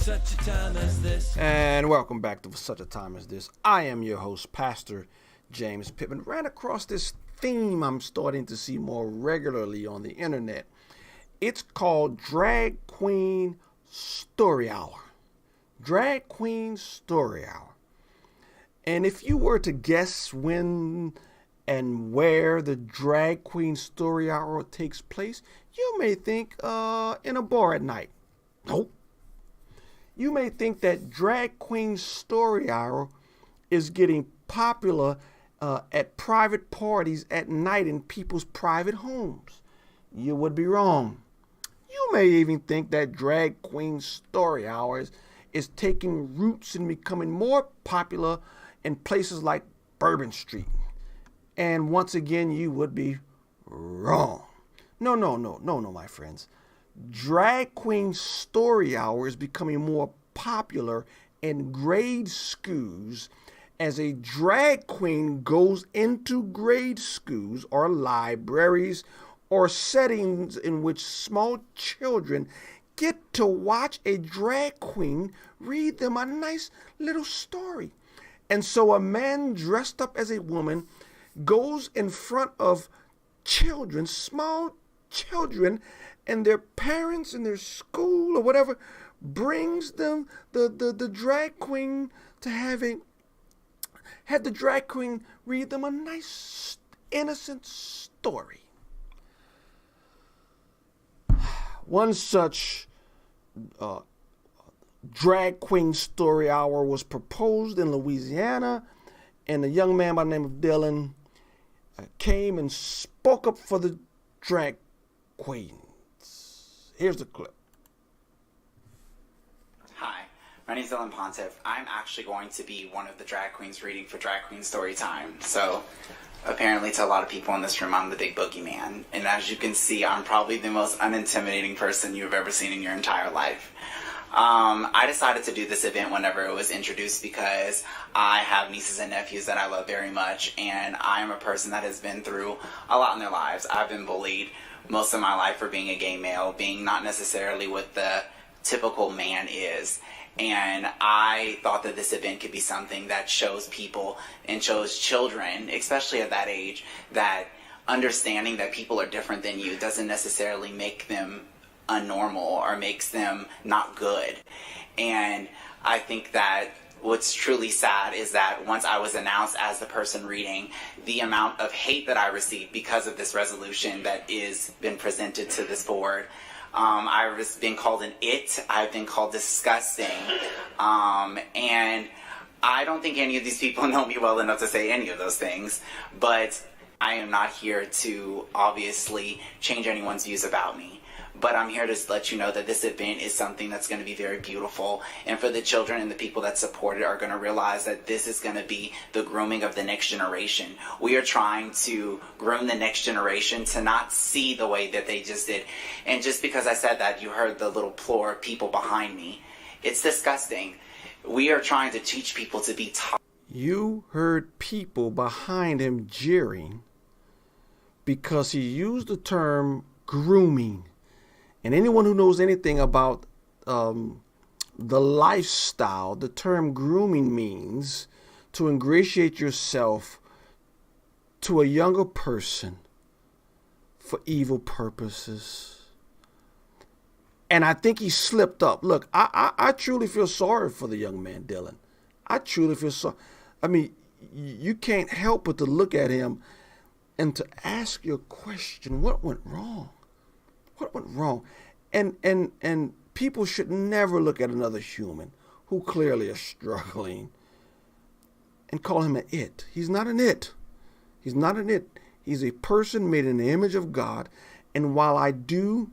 such a time as this. And welcome back to For Such a Time as This. I am your host, Pastor James Pittman. Ran across this theme I'm starting to see more regularly on the internet. It's called Drag Queen Story Hour. Drag Queen Story Hour. And if you were to guess when and where the Drag Queen Story Hour takes place, you may think in a bar at night. Nope. You may think that Drag Queen Story Hour is getting popular at private parties at night in people's private homes. You would be wrong. You may even think that Drag Queen Story Hour is taking roots and becoming more popular in places like Bourbon Street. And once again, you would be wrong. No, my friends. Drag Queen Story Hour is becoming more popular in grade schools as a drag queen goes into grade schools or libraries or settings in which small children get to watch a drag queen read them a nice little story. And so a man dressed up as a woman goes in front of children, small children, and their parents in their school or whatever brings them the drag queen to have the drag queen read them a nice innocent story. One such Drag Queen Story Hour was proposed in Louisiana, and a young man by the name of Dylan came and spoke up for the drag queens. Here's the clip. Hi, my name is Dylan Pontiff. I'm actually going to be one of the drag queens reading for Drag Queen Story Time. So, apparently to a lot of people in this room, I'm the big boogeyman. And as you can see, I'm probably the most unintimidating person you've ever seen in your entire life. I decided to do this event whenever it was introduced because I have nieces and nephews that I love very much, and I am a person that has been through a lot in their lives. I've been bullied most of my life for being a gay male, being not necessarily what the typical man is. And I thought that this event could be something that shows people and shows children, especially at that age, that understanding that people are different than you doesn't necessarily make them unnormal or makes them not good. And I think that what's truly sad is that once I was announced as the person reading, the amount of hate that I received because of this resolution that is been presented to this board. I've been called an it, I've been called disgusting, and I don't think any of these people know me well enough to say any of those things, but I am not here to obviously change anyone's views about me. But I'm here to let you know that this event is something that's going to be very beautiful. And for the children and the people that support it are going to realize that this is going to be the grooming of the next generation. We are trying to groom the next generation to not see the way that they just did. And just because I said that, you heard the little plure of people behind me. It's disgusting. We are trying to teach people to be taught. You heard people behind him jeering because he used the term grooming. And anyone who knows anything about the lifestyle, the term grooming means to ingratiate yourself to a younger person for evil purposes. And I think he slipped up. Look, I truly feel sorry for the young man, Dylan. I truly feel sorry. I mean, you can't help but to look at him and to ask your question, what went wrong? What went wrong? And people should never look at another human who clearly is struggling and call him an it. He's not an it. He's not an it. He's a person made in the image of God. And while I do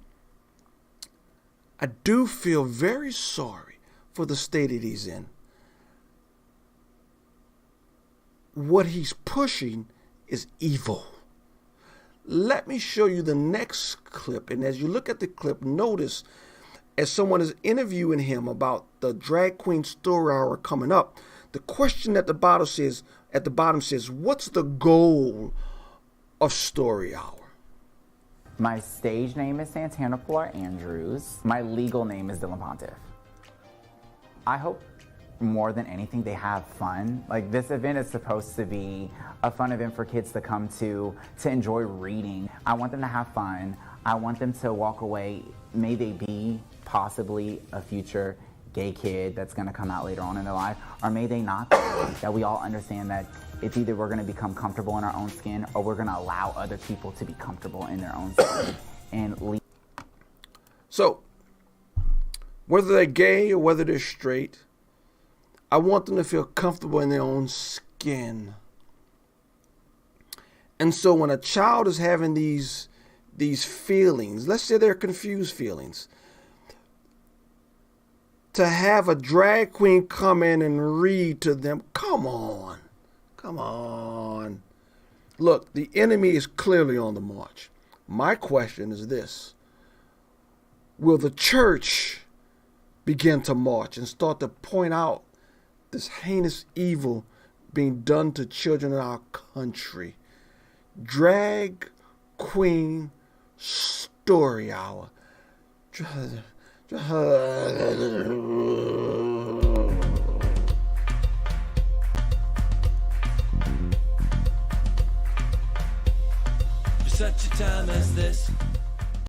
feel very sorry for the state that he's in, what he's pushing is evil. Let me show you the next clip. And as you look at the clip, notice as someone is interviewing him about the Drag Queen Story Hour coming up, the question at the bottom says, what's the goal of Story Hour? My stage name is Santana Flora Andrews. My legal name is Dylan Pontiff. I hope more than anything they have fun. Like, this event is supposed to be a fun event for kids to come to enjoy reading. I want them to have fun. I want them to walk away, may they be possibly a future gay kid that's gonna come out later on in their life, or may they not be. That we all understand that it's either we're gonna become comfortable in our own skin, or we're gonna allow other people to be comfortable in their own skin. And so, whether they're gay or whether they're straight, I want them to feel comfortable in their own skin. And so when a child is having these feelings, let's say they're confused feelings, to have a drag queen come in and read to them, come on. Look, the enemy is clearly on the march. My question is this: will the church begin to march and start to point out this heinous evil being done to children in our country? Drag Queen Story Hour. For such a time as this,